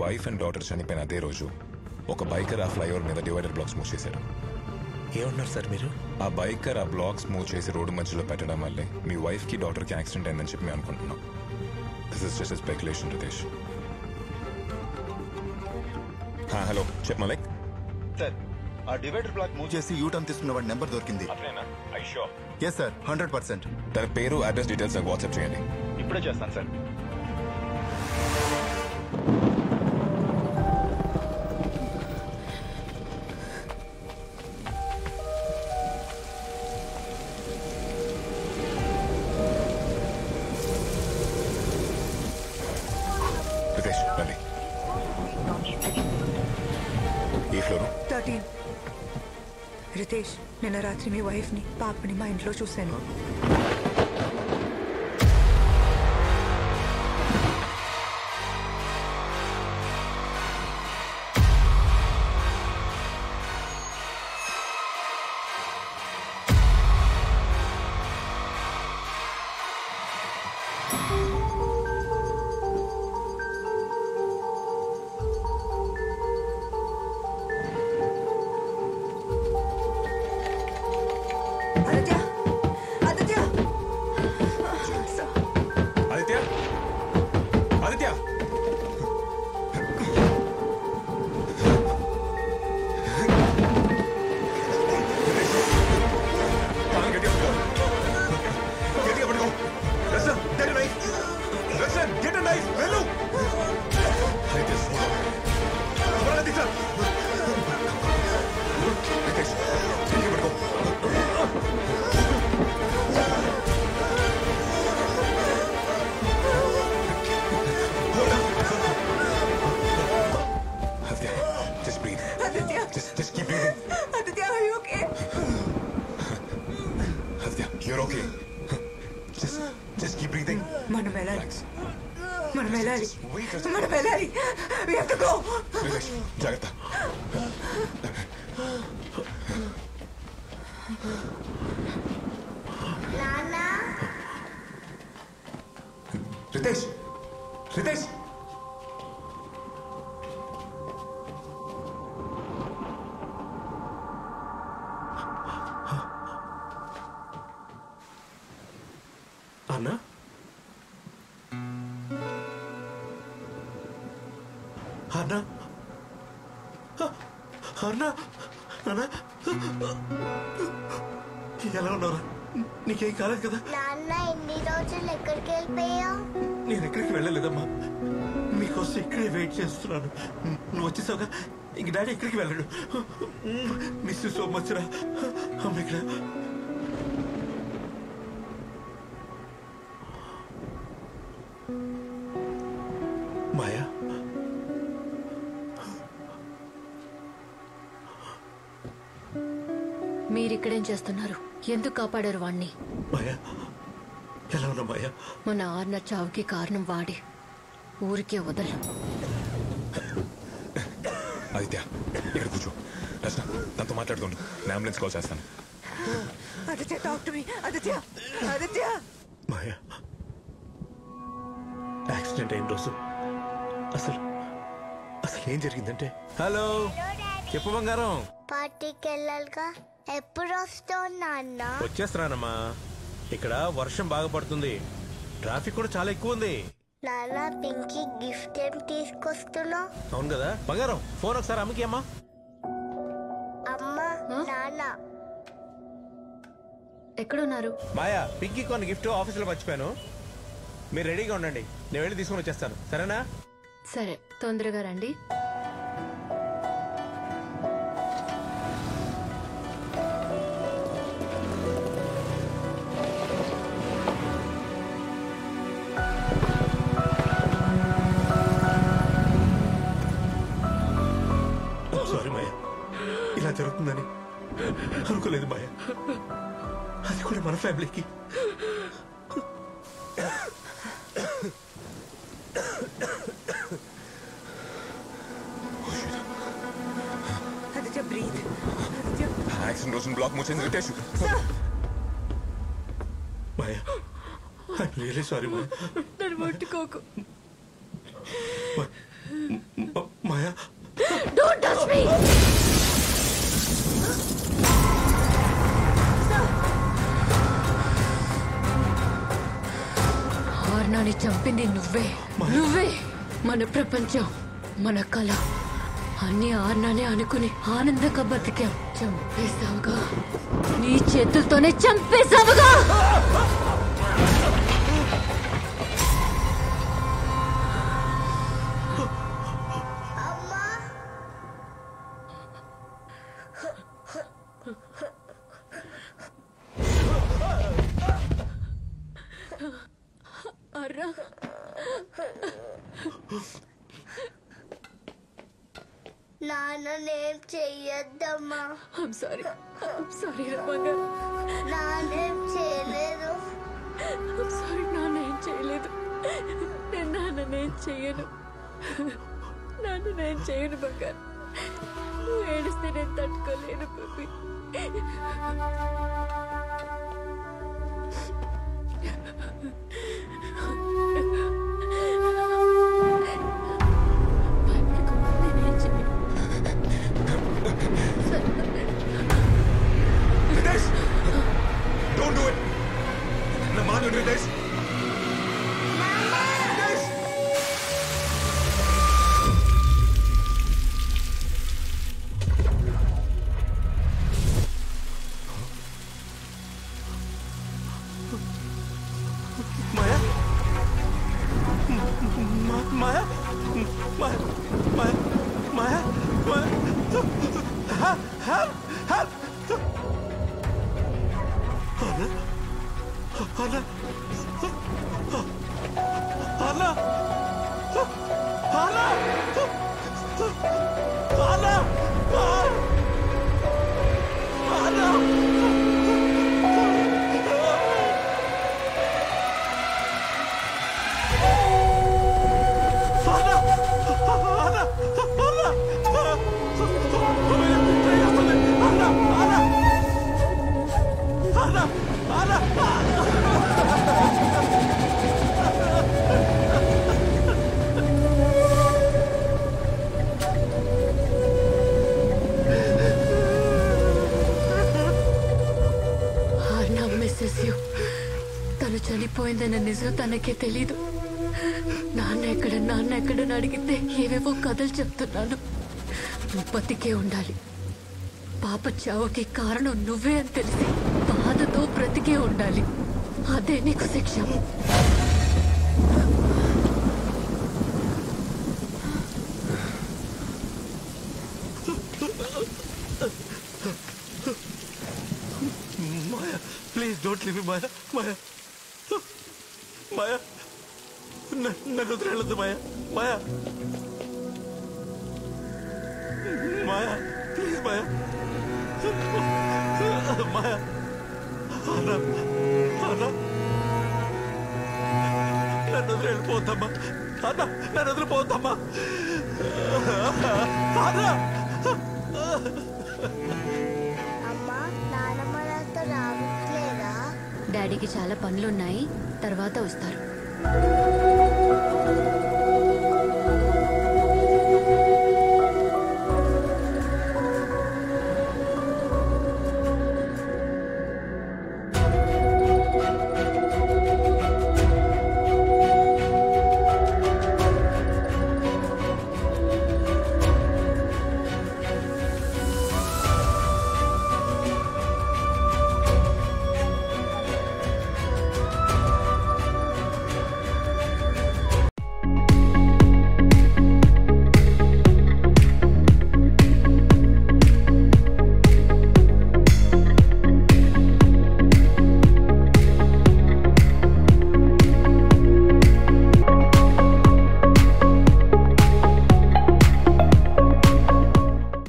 Wife and daughter చనిపోయిన అదే రోజు ఒక బైకర్ ఆ ఫ్లైఓవర్ మీద డివైడర్ బ్లాక్స్ మూవ్ చేశారు. ఏమన్నారు సార్ మీరు? ఆ బైకర్ ఆ బ్లాక్స్ మూవ్ చేసి రోడ్డు మధ్యలో పెట్టడం వల్లే మీ వైఫ్ కి డాటర్ కి యాక్సిడెంట్ అయిందని చెప్పి మేము అనుకుంటున్నాం. This is just speculation Ritesh. Hello chief Malik. Sir ఆ డివైడర్ బ్లాక్ మూవ్ చేసి యూటర్న్ తీసుకున్న వాడి నెంబర్ దొరికింది. Yes sir 100%. తన పేరు అడ్రస్ డీటెయిల్స్ నాకు వాట్సాప్ చేయండి. ఇప్పుడే చేస్తాను సార్. రితేష్ రండి. ఏ ఫ్లోర్? 13. రితేష్, నిన్న రాత్రి మీ వైఫ్ ని పాపని మా ఇంట్లో చూశాను. జాగ్రత్త. రితేష్, రితేష్, అన్నా అన్నా అన్నా అన్నా ఎలా ఉన్నారా? నీకేం కాలేదు కదా? నాన్న ఎన్ని రోజులు ఎక్కడికి వెళ్ళిపోయావు? నేను ఎక్కడికి వెళ్ళలేదమ్మా, మీకోసం ఇక్కడే వెయిట్ చేస్తున్నాను. నువ్వు వచ్చేసావుగా, ఇంక డాడీ ఎక్కడికి వెళ్ళాడు. మిస్ యూ సో మచ్ రా. అమ్మ ఇక్కడ మాయా. మీరిక్కడేం చేస్తున్నారు? ఎందుకు కాపాడారు వాణ్ణి? మాయా ఎలా ఉన్నా మాయా? మన ఆర్న చావుకి కారణం వాడి. ఊరికే వదల. ఆదిత్య ఇక్కడ కూర్చో. రచన తనతో మాట్లాడుతుండు. నేను అంబులెన్స్ కాల్ చేస్తాను. Aditya, talk to me. Aditya, Aditya. Maya accident అయిన రోజు అసలు అసలు ఏం జరిగిందంటే. హలో చెప్పు బంగారం. పార్టీకి వెళ్ళాలిగా, ఎప్పుడు వస్తావు నాన్న? వచ్చేస్తున్నానమ్మా. ఇక్కడ వర్షం బాగా పడుతుంది, ట్రాఫిక్ కూడా చాలా ఎక్కువ ఉంది. నాన్న పింకీ గిఫ్ట్ ఏం తీసుకొస్తున్నావు? అవును కదా బంగారం. ఫోన్ ఒకసారి అమ్మకి. అమ్మా అమ్మా నాన్న ఎక్కడున్నారు? మాయా పింకీ కొన్ని గిఫ్ట్ ఆఫీసులో మర్చిపోయాను. మీరు రెడీగా ఉండండి, నేను వెళ్ళి తీసుకొని వచ్చేస్తాను. సరేనా? సరే, తొందరగా రండి. సారీ మాయా, ఇలా జరుగుతుందని అనుకోలేదు మాయా. అది కూడా మన ఫ్యామిలీకి. ఆదిత్య, బ్రీత్. ఆదిత్య, యాక్సిడెంట్ రోజున బ్లాక్ మూసేసింది Ritesh. Maya I'm really sorry Maya. నన్ను ముట్టుకోకు. చంపింది నువ్వే. నువ్వే మన ప్రపంచం, మన కళ అన్ని ఆర్నానే అనుకుని ఆనందంగా బతికాం. చంపేశావుగా, నీ చేతులతోనే చంపేశావుగా. అర్రా, నాన్నేం చెయ్యొద్దమ్మా. I'm sorry రమ్మంగా. నాన్నేం చేయలేదు. I'm sorry, నాన్నేం చేయలేదు. నేను నాన్నేం చెయ్యను. నాన్నేం చేయను బంగారు. నువ్వు ఏడిస్తే నేను తట్టుకోలేను బేబీ. Don't do it! నా మాట విను, రితేష్. రితేష్! మాయా మాయా మాయా మాయా మాయా మాయా హెల్ప్ హెల్ప్ అన్నా అన్నా అన్నా అన్నా అన్నా తను చనిపోయిందన్న నిజం తనకే తెలీదు. నాన్న ఎక్కడని అడిగితే ఏవేవో కథలు చెప్తున్నాను. నువ్వు బతికే ఉండాలి. పాప చావుకి కారణం నువ్వే అని తెలిసి బాధతో బ్రతికే ఉండాలి. అదే నీకు శిక్ష. Maya, please don't leave me, Maya. Maya. Maya. నన్ను వదిలేయొద్దు మాయా. మాయా. మాయా, ప్లీజ్ మాయా. మాయా. అన్నా. అన్నా. నన్ను వదిలేపోతామ్మా. అన్నా, నన్ను వదిలిపోతామ్మా. అన్నా. అమ్మా, నానమ్మ నాతో రావట్లేదా? డాడీకి చాలా పనులున్నాయి, తర్వాత వస్తారు.